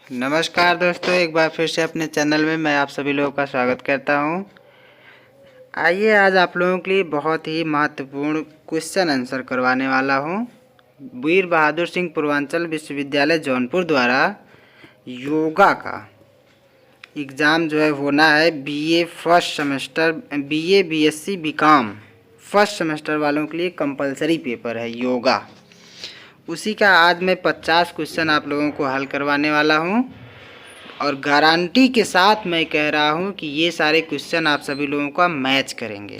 नमस्कार दोस्तों, एक बार फिर से अपने चैनल में मैं आप सभी लोगों का स्वागत करता हूं। आइए आज आप लोगों के लिए बहुत ही महत्वपूर्ण क्वेश्चन आंसर करवाने वाला हूं। वीर बहादुर सिंह पूर्वांचल विश्वविद्यालय जौनपुर द्वारा योगा का एग्ज़ाम जो है होना है। BA first semester, BA BSc BCom first semester वालों के लिए कंपलसरी पेपर है योगा। उसी का आज मैं 50 क्वेश्चन आप लोगों को हल करवाने वाला हूं और गारंटी के साथ मैं कह रहा हूं कि ये सारे क्वेश्चन आप सभी लोगों का मैच करेंगे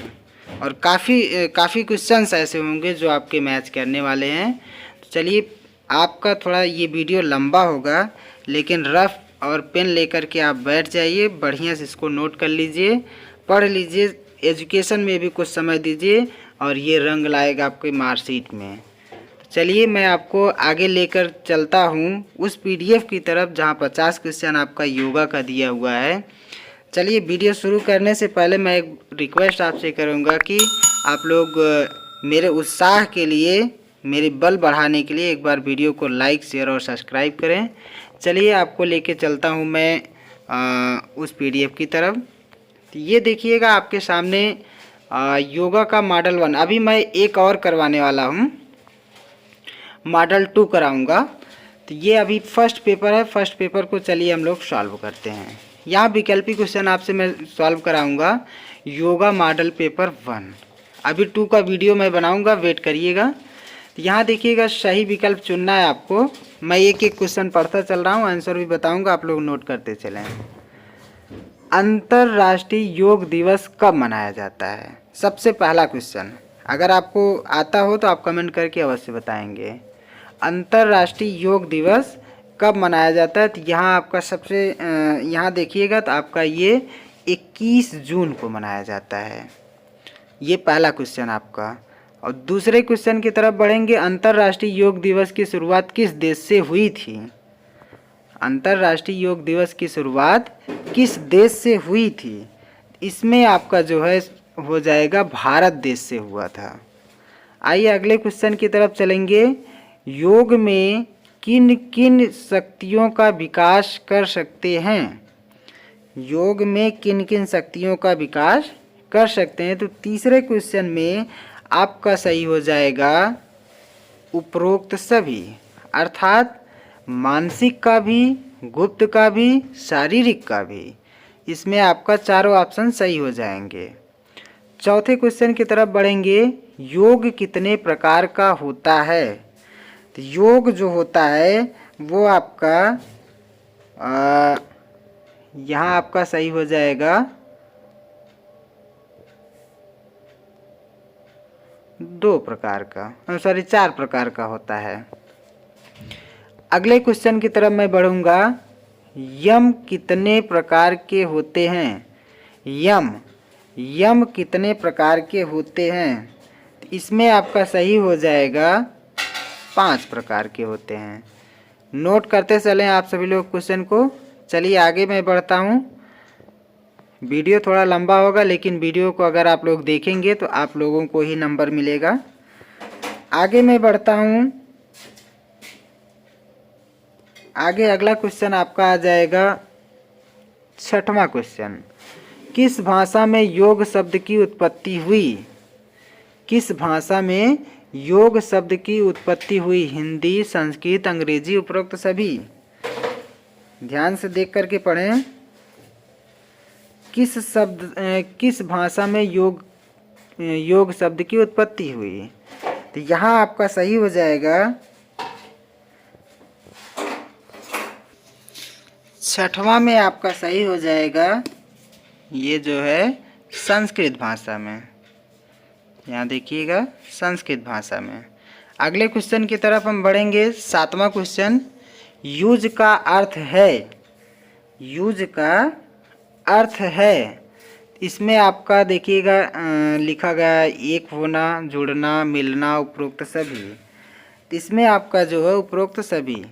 और काफ़ी क्वेश्चंस ऐसे होंगे जो आपके मैच करने वाले हैं। तो चलिए, आपका थोड़ा ये वीडियो लंबा होगा, लेकिन रफ और पेन लेकर के आप बैठ जाइए, बढ़िया से इसको नोट कर लीजिए, पढ़ लीजिए, एजुकेशन में भी कुछ समय दीजिए और ये रंग लाएगा आपके मार्कशीट में। चलिए मैं आपको आगे लेकर चलता हूँ उस पीडीएफ की तरफ जहाँ 50 क्वेश्चन आपका योगा का दिया हुआ है। चलिए, वीडियो शुरू करने से पहले मैं एक रिक्वेस्ट आपसे करूँगा कि आप लोग मेरे उत्साह के लिए, मेरे बल बढ़ाने के लिए एक बार वीडियो को लाइक, शेयर और सब्सक्राइब करें। चलिए आपको लेके चलता हूँ मैं उस पीडीएफ की तरफ। तो ये देखिएगा आपके सामने योगा का मॉडल 1। अभी मैं एक और करवाने वाला हूँ, मॉडल 2 कराऊंगा। तो ये अभी फर्स्ट पेपर है। फर्स्ट पेपर को चलिए हम लोग सॉल्व करते हैं। यहाँ विकल्पी क्वेश्चन आपसे मैं सॉल्व कराऊंगा योगा मॉडल पेपर 1। अभी 2 का वीडियो मैं बनाऊंगा, वेट करिएगा। तो यहाँ देखिएगा सही विकल्प चुनना है आपको। मैं एक एक क्वेश्चन पढ़ता चल रहा हूँ, आंसर भी बताऊँगा, आप लोग नोट करते चलें। अंतर्राष्ट्रीय योग दिवस कब मनाया जाता है? सबसे पहला क्वेश्चन, अगर आपको आता हो तो आप कमेंट करके अवश्य बताएंगे। अंतर्राष्ट्रीय योग दिवस कब मनाया जाता है? तो यहाँ आपका यहाँ देखिएगा तो आपका ये 21 जून को मनाया जाता है। ये पहला क्वेश्चन आपका। और दूसरे क्वेश्चन की तरफ बढ़ेंगे। अंतर्राष्ट्रीय योग दिवस की शुरुआत किस देश से हुई थी? अंतर्राष्ट्रीय योग दिवस की शुरुआत किस देश से हुई थी? इसमें आपका जो है हो जाएगा भारत देश से हुआ था। आइए अगले क्वेश्चन की तरफ चलेंगे। योग में किन किन शक्तियों का विकास कर सकते हैं? योग में किन किन शक्तियों का विकास कर सकते हैं? तो तीसरे क्वेश्चन में आपका सही हो जाएगा उपरोक्त सभी, अर्थात मानसिक का भी, गुप्त का भी, शारीरिक का भी। इसमें आपका चारों ऑप्शन सही हो जाएंगे। चौथे क्वेश्चन की तरफ बढ़ेंगे। योग कितने प्रकार का होता है? तो योग जो होता है वो आपका यहाँ आपका सही हो जाएगा 2 प्रकार का, सॉरी 4 प्रकार का होता है। अगले क्वेश्चन की तरफ मैं बढ़ूंगा। यम कितने प्रकार के होते हैं? यम कितने प्रकार के होते हैं? तो इसमें आपका सही हो जाएगा 5 प्रकार के होते हैं। नोट करते चलें आप सभी लोग क्वेश्चन को। चलिए आगे मैं बढ़ता हूँ। वीडियो थोड़ा लंबा होगा, लेकिन वीडियो को अगर आप लोग देखेंगे तो आप लोगों को ही नंबर मिलेगा। आगे मैं बढ़ता हूँ। आगे अगला क्वेश्चन आपका आ जाएगा 6वां क्वेश्चन। किस भाषा में योग शब्द की उत्पत्ति हुई? किस भाषा में योग शब्द की उत्पत्ति हुई? हिंदी, संस्कृत, अंग्रेजी, उपरोक्त सभी। ध्यान से देख करके पढ़ें। किस भाषा में योग शब्द की उत्पत्ति हुई? तो यहाँ आपका सही हो जाएगा 6वां में आपका सही हो जाएगा ये जो है संस्कृत भाषा में। यहाँ देखिएगा संस्कृत भाषा में। अगले क्वेश्चन की तरफ हम बढ़ेंगे। 7वां क्वेश्चन। यूज का अर्थ है? यूज का अर्थ है, इसमें आपका देखिएगा लिखा गया एक होना, जुड़ना, मिलना, उपरोक्त सभी। इसमें आपका जो है उपरोक्त सभी।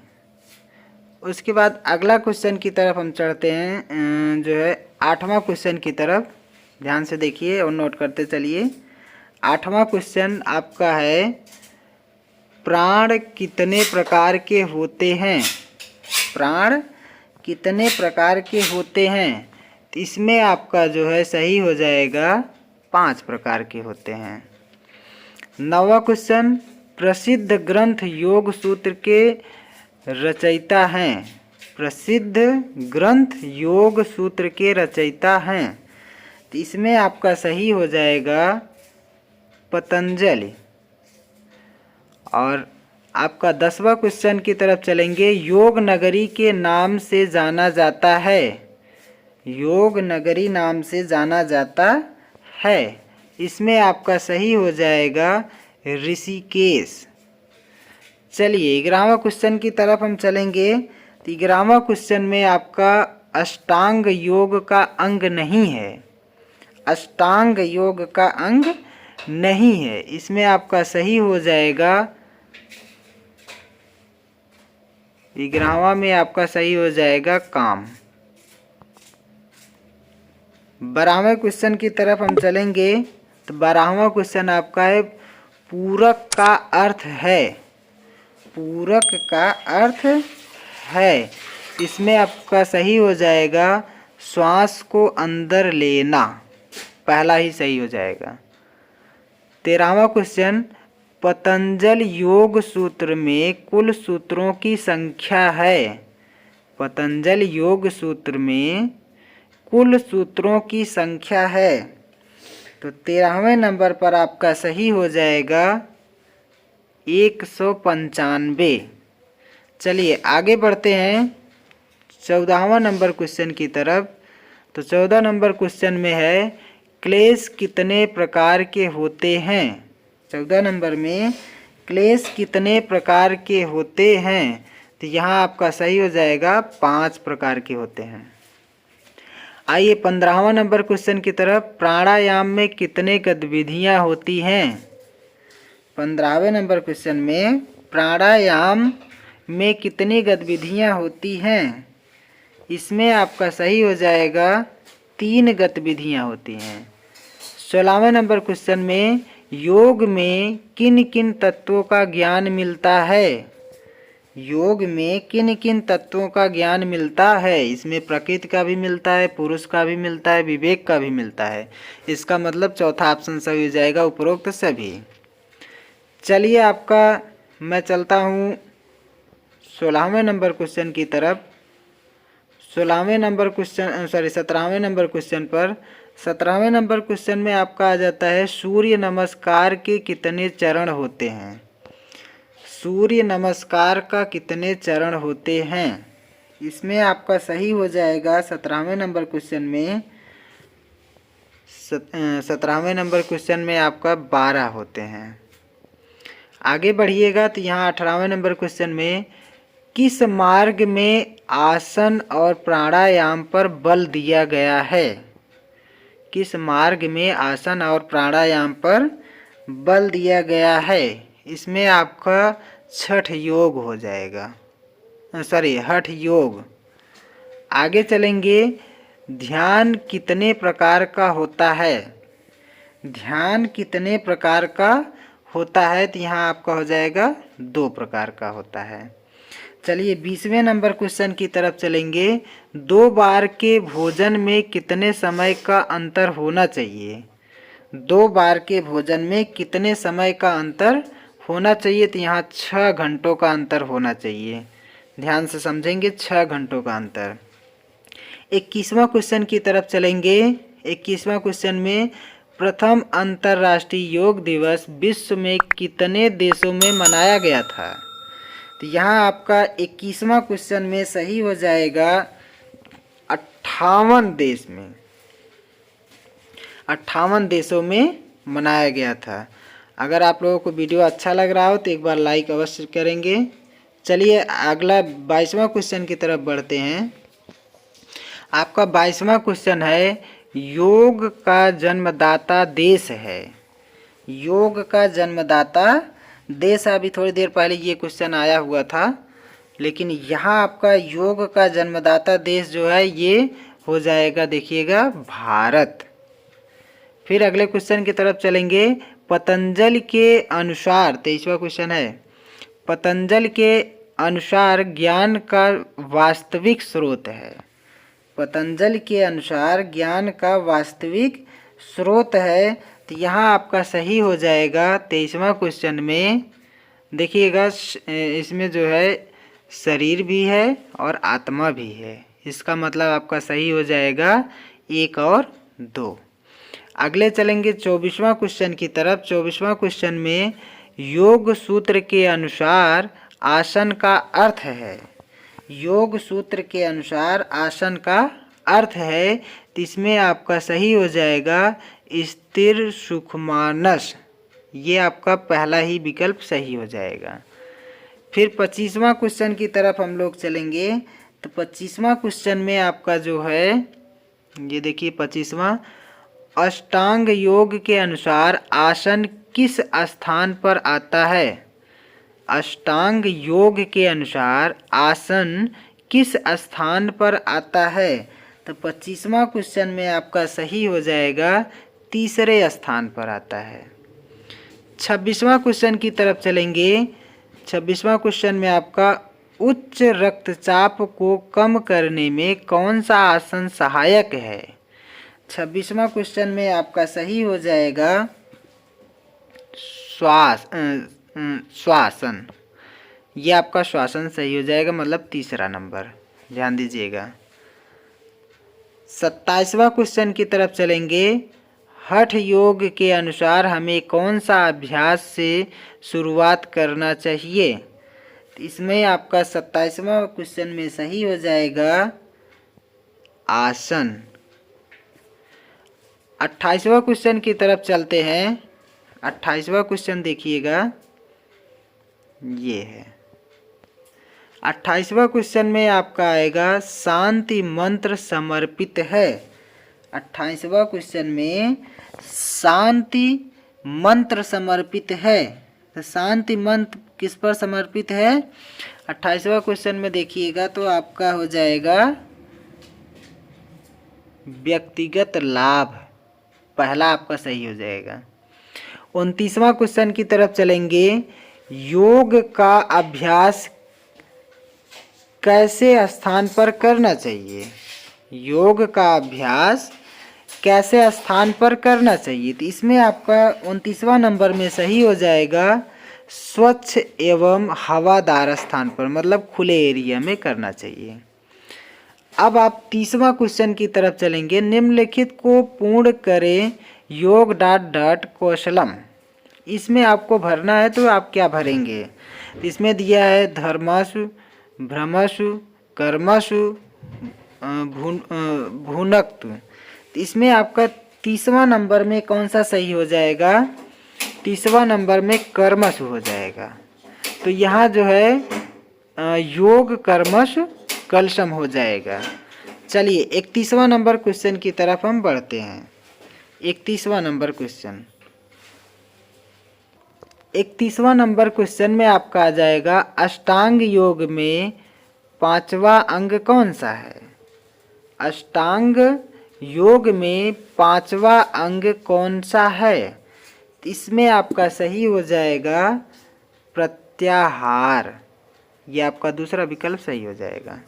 उसके बाद अगला क्वेश्चन की तरफ हम चढ़ते हैं, जो है 8वां क्वेश्चन की तरफ। ध्यान से देखिए और नोट करते चलिए। 8वां क्वेश्चन आपका है प्राण कितने प्रकार के होते हैं? प्राण कितने प्रकार के होते हैं? तो इसमें आपका जो है सही हो जाएगा 5 प्रकार के होते हैं। 9वां क्वेश्चन, प्रसिद्ध ग्रंथ योग सूत्र के रचयिता हैं। प्रसिद्ध ग्रंथ योग सूत्र के रचयिता हैं, तो इसमें आपका सही हो जाएगा पतंजलि। और आपका 10वां क्वेश्चन की तरफ चलेंगे। योग नगरी के नाम से जाना जाता है। योग नगरी नाम से जाना जाता है, इसमें आपका सही हो जाएगा ऋषिकेश। चलिए 11वां क्वेश्चन की तरफ हम चलेंगे। तो 11वां क्वेश्चन में आपका अष्टांग योग का अंग नहीं है। अष्टांग योग का अंग नहीं है, इसमें आपका सही हो जाएगा 11वां में आपका सही हो जाएगा काम। 12वें क्वेश्चन की तरफ हम चलेंगे। तो 12वां क्वेश्चन आपका है पूरक का अर्थ है। पूरक का अर्थ है, इसमें आपका सही हो जाएगा श्वास को अंदर लेना, पहला ही सही हो जाएगा। 13वां क्वेश्चन, पतंजलि योग सूत्र में कुल सूत्रों की संख्या है। पतंजलि योग सूत्र में कुल सूत्रों की संख्या है, तो 13वें नंबर पर आपका सही हो जाएगा 195। चलिए आगे बढ़ते हैं 14वां नंबर क्वेश्चन की तरफ। तो 14 नंबर क्वेश्चन में है क्लेश कितने प्रकार के होते हैं। 14 नंबर में क्लेश कितने प्रकार के होते हैं, तो यहाँ आपका सही हो जाएगा 5 प्रकार के होते हैं। आइए 15वां नंबर क्वेश्चन की तरफ। प्राणायाम में कितने गतिविधियाँ होती हैं। 15वें नंबर क्वेश्चन में प्राणायाम में कितनी गतिविधियाँ होती हैं, इसमें आपका सही हो जाएगा 3 गतिविधियाँ होती हैं। 16वें नंबर क्वेश्चन में योग में किन किन तत्वों का ज्ञान मिलता है। योग में किन किन तत्वों का ज्ञान मिलता है, इसमें प्रकृति का भी मिलता है, पुरुष का भी मिलता है, विवेक का भी मिलता है। इसका मतलब चौथा ऑप्शन सही हो जाएगा, उपरोक्त सभी। चलिए आपका मैं चलता हूँ 16वें नंबर क्वेश्चन की तरफ। 17वें नंबर क्वेश्चन पर 17वें नंबर क्वेश्चन में आपका आ जाता है सूर्य नमस्कार के कितने चरण होते हैं। सूर्य नमस्कार का कितने चरण होते हैं, इसमें आपका सही हो जाएगा 17वें नंबर क्वेश्चन में 17वें नंबर क्वेश्चन में आपका 12 होते हैं। आगे बढ़िएगा तो यहाँ 18वें नंबर क्वेश्चन में किस मार्ग में आसन और प्राणायाम पर बल दिया गया है। किस मार्ग में आसन और प्राणायाम पर बल दिया गया है, इसमें आपका छठ योग हो जाएगा, हठ योग। आगे चलेंगे। ध्यान कितने प्रकार का होता है। ध्यान कितने प्रकार का होता है, तो यहाँ आपका हो जाएगा 2 प्रकार का होता है। चलिए 20वें नंबर क्वेश्चन की तरफ चलेंगे। 2 बार के भोजन में कितने समय का अंतर होना चाहिए। 2 बार के भोजन में कितने समय का अंतर होना चाहिए, तो यहाँ 6 घंटों का अंतर होना चाहिए। ध्यान से समझेंगे, 6 घंटों का अंतर। 21वां क्वेश्चन की तरफ चलेंगे। 21वां क्वेश्चन में प्रथम अंतर्राष्ट्रीय योग दिवस विश्व में कितने देशों में मनाया गया था। तो यहाँ आपका 21वां क्वेश्चन में सही हो जाएगा 58 देश में, 58 देशों में मनाया गया था। अगर आप लोगों को वीडियो अच्छा लग रहा हो तो एक बार लाइक अवश्य करेंगे। चलिए अगला 22वां क्वेश्चन की तरफ बढ़ते हैं। आपका 22वां क्वेश्चन है योग का जन्मदाता देश है। योग का जन्मदाता देश, अभी थोड़ी देर पहले ये क्वेश्चन आया हुआ था, लेकिन यहाँ आपका योग का जन्मदाता देश जो है ये हो जाएगा, देखिएगा, भारत। फिर अगले क्वेश्चन की तरफ चलेंगे। पतंजलि के अनुसार 23वां क्वेश्चन है। पतंजलि के अनुसार ज्ञान का वास्तविक स्रोत है। पतंजलि के अनुसार ज्ञान का वास्तविक स्रोत है। तो यहाँ आपका सही हो जाएगा 23वां क्वेश्चन में। देखिएगा इसमें जो है शरीर भी है और आत्मा भी है, इसका मतलब आपका सही हो जाएगा 1 और 2। अगले चलेंगे 24वां क्वेश्चन की तरफ। 24वां क्वेश्चन में योग सूत्र के अनुसार आसन का अर्थ है। योग सूत्र के अनुसार आसन का अर्थ है, तो इसमें आपका सही हो जाएगा स्थिर सुखमानस। ये आपका पहला ही विकल्प सही हो जाएगा। फिर 25वां क्वेश्चन की तरफ हम लोग चलेंगे। तो 25वां क्वेश्चन में आपका जो है, ये देखिए 25वां, अष्टांग योग के अनुसार आसन किस स्थान पर आता है। अष्टांग योग के अनुसार आसन किस स्थान पर आता है। तो 25वां क्वेश्चन में आपका सही हो जाएगा तीसरे स्थान पर आता है। 26वां क्वेश्चन की तरफ चलेंगे। 26वां क्वेश्चन में आपका उच्च रक्तचाप को कम करने में कौन सा आसन सहायक है। 26वां क्वेश्चन में आपका सही हो जाएगा श्वासन। ये आपका श्वासन सही हो जाएगा, मतलब तीसरा नंबर, ध्यान दीजिएगा। 27वां क्वेश्चन की तरफ चलेंगे। हठ योग के अनुसार हमें कौन सा अभ्यास से शुरुआत करना चाहिए। इसमें आपका 27वां क्वेश्चन में सही हो जाएगा आसन। 28वां क्वेश्चन की तरफ चलते हैं। 28वां क्वेश्चन देखिएगा, ये है 28वां क्वेश्चन में आपका आएगा शांति मंत्र समर्पित है। 28वां क्वेश्चन में शांति मंत्र समर्पित है। तो शांति मंत्र किस पर समर्पित है। 28वां क्वेश्चन में देखिएगा तो आपका हो जाएगा व्यक्तिगत लाभ, पहला आपका सही हो जाएगा। 29वां क्वेश्चन की तरफ चलेंगे। योग का अभ्यास कैसे स्थान पर करना चाहिए। योग का अभ्यास कैसे स्थान पर करना चाहिए। तो इसमें आपका 29वां नंबर में सही हो जाएगा स्वच्छ एवं हवादार स्थान पर, मतलब खुले एरिया में करना चाहिए। अब आप 30वां क्वेश्चन की तरफ चलेंगे। निम्नलिखित को पूर्ण करें योग कौशलम। इसमें आपको भरना है, तो आप क्या भरेंगे। इसमें दिया है धर्मसु, भ्रमसु, कर्मसु, भुनक्तु। इसमें आपका 30वां नंबर में कौन सा सही हो जाएगा। 30वां नंबर में कर्मसु हो जाएगा। तो यहाँ जो है योग कर्मसु कलशम हो जाएगा। चलिए 31वां नंबर क्वेश्चन की तरफ हम बढ़ते हैं। 31वां नंबर क्वेश्चन। 31वां नंबर क्वेश्चन में आपका आ जाएगा अष्टांग योग में 5वां अंग कौन सा है। अष्टांग योग में 5वां अंग कौन सा है। इसमें आपका सही हो जाएगा प्रत्याहार। ये आपका दूसरा विकल्प सही हो जाएगा।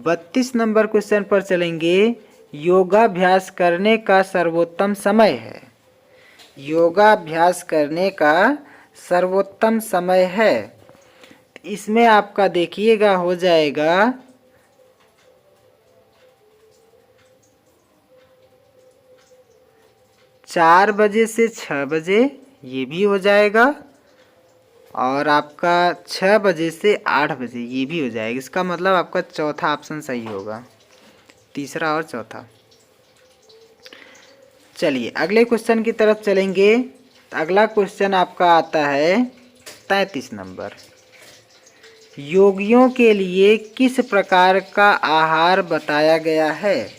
32 नंबर क्वेश्चन पर चलेंगे। योगाभ्यास करने का सर्वोत्तम समय है। योगाभ्यास करने का सर्वोत्तम समय है। इसमें आपका देखिएगा हो जाएगा 4 बजे से 6 बजे, ये भी हो जाएगा। और आपका 6 बजे से 8 बजे ये भी हो जाएगा। इसका मतलब आपका चौथा ऑप्शन सही होगा, तीसरा और चौथा। चलिए अगले क्वेश्चन की तरफ चलेंगे। अगला क्वेश्चन आपका आता है 33 नंबर। योगियों के लिए किस प्रकार का आहार बताया गया है।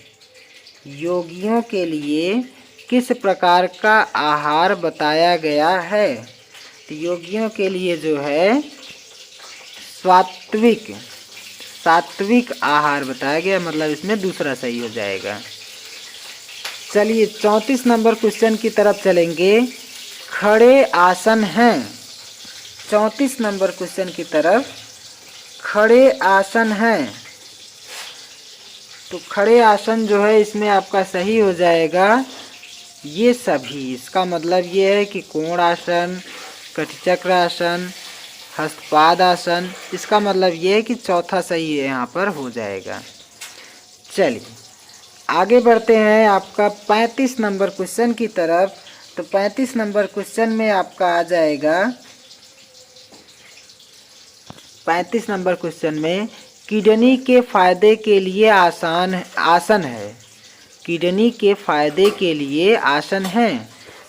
योगियों के लिए किस प्रकार का आहार बताया गया है। तो योगियों के लिए जो है सात्विक आहार बताया गया, मतलब इसमें दूसरा सही हो जाएगा। चलिए 34 नंबर क्वेश्चन की तरफ चलेंगे। खड़े आसन हैं। 34 नंबर क्वेश्चन की तरफ, खड़े आसन हैं। तो खड़े आसन जो है इसमें आपका सही हो जाएगा ये सभी। इसका मतलब ये है कि कोण आसन, कटिचक्र आसन, हस्तपाद आसन, इसका मतलब ये है कि चौथा सही है यहाँ पर हो जाएगा। चलिए आगे बढ़ते हैं आपका 35 नंबर क्वेश्चन की तरफ। तो 35 नंबर क्वेश्चन में आपका आ जाएगा, 35 नंबर क्वेश्चन में किडनी के फायदे के लिए आसन है। किडनी के फायदे के लिए आसन है।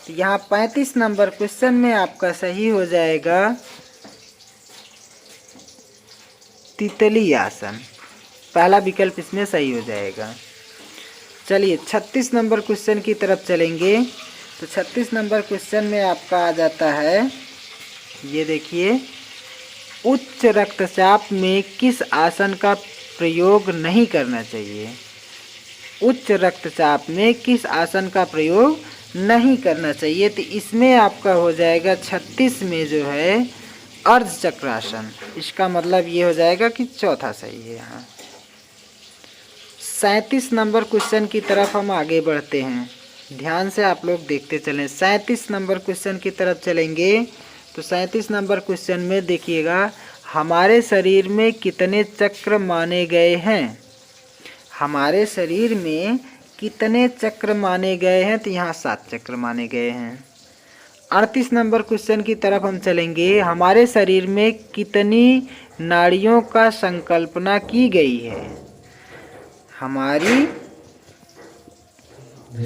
तो यहाँ 35 नंबर क्वेश्चन में आपका सही हो जाएगा तितली आसन, पहला विकल्प इसमें सही हो जाएगा। चलिए 36 नंबर क्वेश्चन की तरफ चलेंगे। तो 36 नंबर क्वेश्चन में आपका आ जाता है, ये देखिए, उच्च रक्तचाप में किस आसन का प्रयोग नहीं करना चाहिए। उच्च रक्तचाप में किस आसन का प्रयोग नहीं करना चाहिए। तो इसमें आपका हो जाएगा 36 में जो है अर्ध चक्रासन। इसका मतलब ये हो जाएगा कि चौथा सही है यहाँ। 37 नंबर क्वेश्चन की तरफ हम आगे बढ़ते हैं, ध्यान से आप लोग देखते चलें। 37 नंबर क्वेश्चन की तरफ चलेंगे। तो 37 नंबर क्वेश्चन में देखिएगा, हमारे शरीर में कितने चक्र माने गए हैं। हमारे शरीर में कितने चक्र माने गए हैं। तो यहाँ 7 चक्र माने गए हैं। 38 नंबर क्वेश्चन की तरफ हम चलेंगे, हमारे शरीर में कितनी नाड़ियों का संकल्पना की गई है। हमारी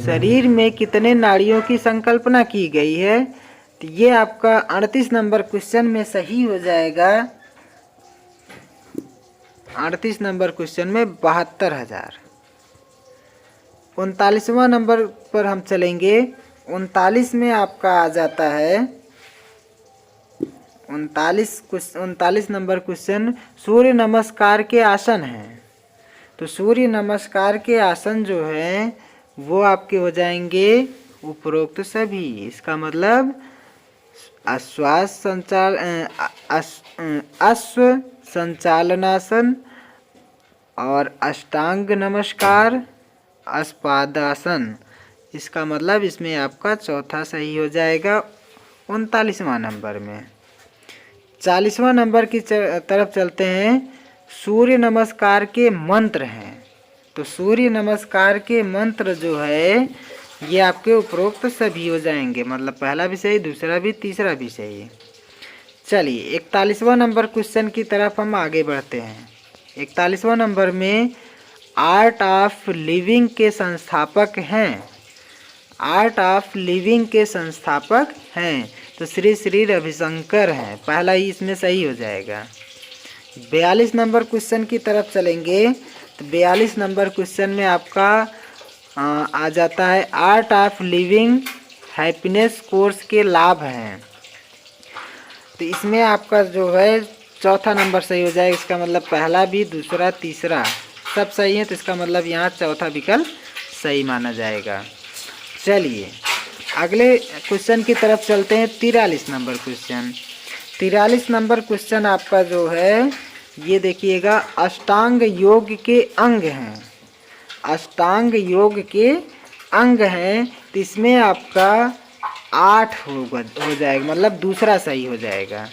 शरीर में कितने नाड़ियों की संकल्पना की गई है। तो ये आपका 38 नंबर क्वेश्चन में सही हो जाएगा। 38 नंबर क्वेश्चन में 72,000। 39वां नंबर पर हम चलेंगे। 39 में आपका आ जाता है 39 नंबर क्वेश्चन, सूर्य नमस्कार के आसन हैं। तो सूर्य नमस्कार के आसन जो हैं वो आपके हो जाएंगे उपरोक्त सभी। इसका मतलब अश्व संचालनासन और अष्टांग नमस्कार, अस्पादासन। इसका मतलब इसमें आपका चौथा सही हो जाएगा 39वां नंबर में। 40वां नंबर की तरफ चलते हैं। सूर्य नमस्कार के मंत्र हैं। तो सूर्य नमस्कार के मंत्र जो है ये आपके उपरोक्त सभी हो जाएंगे, मतलब पहला भी सही, दूसरा भी, तीसरा भी सही। चलिए 41वां नंबर क्वेश्चन की तरफ हम आगे बढ़ते हैं। 41वां नंबर में आर्ट ऑफ लिविंग के संस्थापक हैं। आर्ट ऑफ लिविंग के संस्थापक हैं। तो श्री श्री रविशंकर हैं, पहला ही इसमें सही हो जाएगा। 42 नंबर क्वेश्चन की तरफ चलेंगे। तो 42 नंबर क्वेश्चन में आपका आ जाता है, art of living happiness course के लाभ हैं। तो इसमें आपका जो है चौथा नंबर सही हो जाएगा। इसका मतलब पहला भी, दूसरा, तीसरा सब सही है। तो इसका मतलब यहाँ चौथा विकल्प सही माना जाएगा। चलिए अगले क्वेश्चन की तरफ चलते हैं। 43 नंबर क्वेश्चन। 43 नंबर क्वेश्चन आपका जो है ये देखिएगा, अष्टांग योग के अंग हैं। अष्टांग योग के अंग हैं। तो इसमें आपका 8 हो जाएगा, मतलब दूसरा सही हो जाएगा।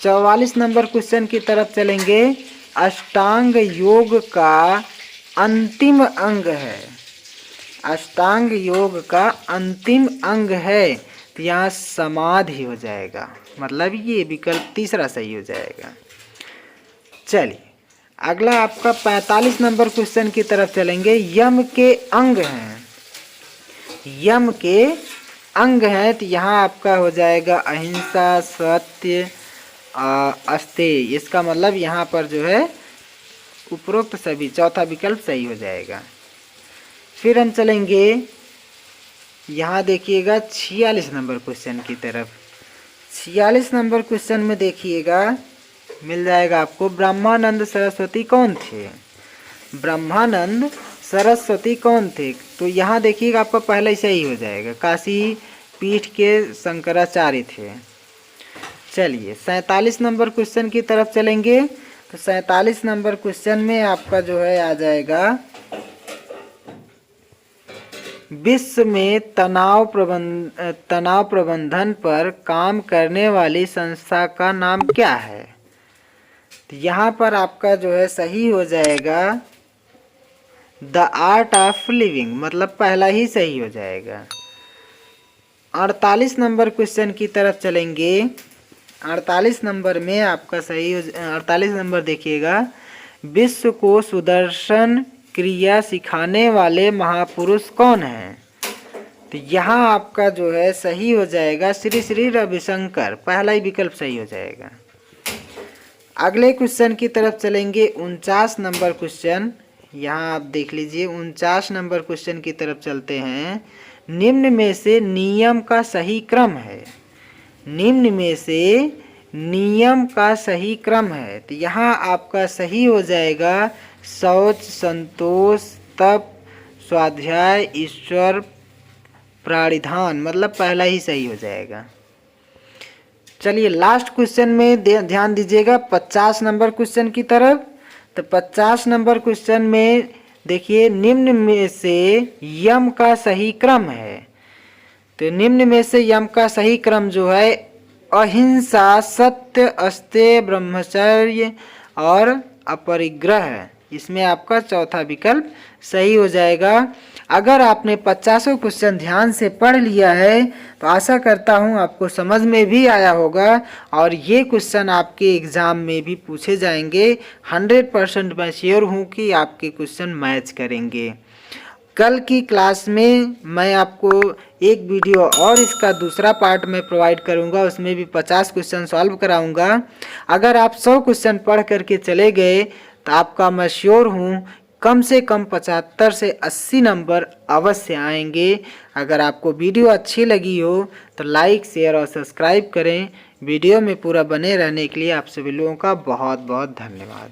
44 नंबर क्वेश्चन की तरफ चलेंगे। अष्टांग योग का अंतिम अंग है। अष्टांग योग का अंतिम अंग है। तो यहाँ समाधि हो जाएगा, मतलब ये विकल्प तीसरा सही हो जाएगा। चलिए अगला आपका 45 नंबर क्वेश्चन की तरफ चलेंगे। यम के अंग हैं। यम के अंग हैं। तो यहाँ आपका हो जाएगा अहिंसा, सत्य, अस्तेय। इसका मतलब यहाँ पर जो है उपरोक्त सभी, चौथा विकल्प सही हो जाएगा। फिर हम चलेंगे यहाँ देखिएगा 46 नंबर क्वेश्चन की तरफ। 46 नंबर क्वेश्चन में देखिएगा मिल जाएगा आपको, ब्रह्मानंद सरस्वती कौन थे। ब्रह्मानंद सरस्वती कौन थे। तो यहाँ देखिएगा आपका पहले ही सही हो जाएगा, काशी पीठ के शंकराचार्य थे। चलिए 47 नंबर क्वेश्चन की तरफ चलेंगे। तो 47 नंबर क्वेश्चन में आपका जो है आ जाएगा, विश्व में तनाव प्रबंधन पर काम करने वाली संस्था का नाम क्या है? तो यहाँ पर आपका जो है सही हो जाएगा द आर्ट ऑफ लिविंग, मतलब पहला ही सही हो जाएगा। 48 नंबर क्वेश्चन की तरफ चलेंगे। 48 नंबर में आपका सही 48 नंबर देखिएगा, विश्व को सुदर्शन क्रिया सिखाने वाले महापुरुष कौन हैं? तो यहाँ आपका जो है सही हो जाएगा श्री श्री रविशंकर, पहला ही विकल्प सही हो जाएगा। अगले क्वेश्चन की तरफ चलेंगे। 49 नंबर क्वेश्चन, यहाँ आप देख लीजिए। 49 नंबर क्वेश्चन की तरफ चलते हैं। निम्न में से नियम का सही क्रम है, निम्न में से नियम का सही क्रम है। तो यहाँ आपका सही हो जाएगा शौच, संतोष, तप, स्वाध्याय, ईश्वर प्राणिधान, मतलब पहला ही सही हो जाएगा। चलिए लास्ट क्वेश्चन में ध्यान दीजिएगा 50 नंबर क्वेश्चन की तरफ। तो 50 नंबर क्वेश्चन में देखिए, निम्न में से यम का सही क्रम है। तो निम्न में से यम का सही क्रम जो है अहिंसा, सत्य, अस्तेय, ब्रह्मचर्य और अपरिग्रह, इसमें आपका चौथा विकल्प सही हो जाएगा। अगर आपने 50 क्वेश्चन ध्यान से पढ़ लिया है तो आशा करता हूँ आपको समझ में भी आया होगा और ये क्वेश्चन आपके एग्ज़ाम में भी पूछे जाएंगे। 100% मैं श्योर हूँ कि आपके क्वेश्चन मैच करेंगे। कल की क्लास में मैं आपको एक वीडियो और इसका दूसरा पार्ट में प्रोवाइड करूंगा, उसमें भी 50 क्वेश्चन सॉल्व कराऊंगा। अगर आप 100 क्वेश्चन पढ़ करके चले गए तो आपका मैं श्योर हूँ कम से कम 75 से 80 नंबर अवश्य आएंगे। अगर आपको वीडियो अच्छी लगी हो तो लाइक, शेयर और सब्सक्राइब करें। वीडियो में पूरा बने रहने के लिए आप सभी लोगों का बहुत बहुत धन्यवाद।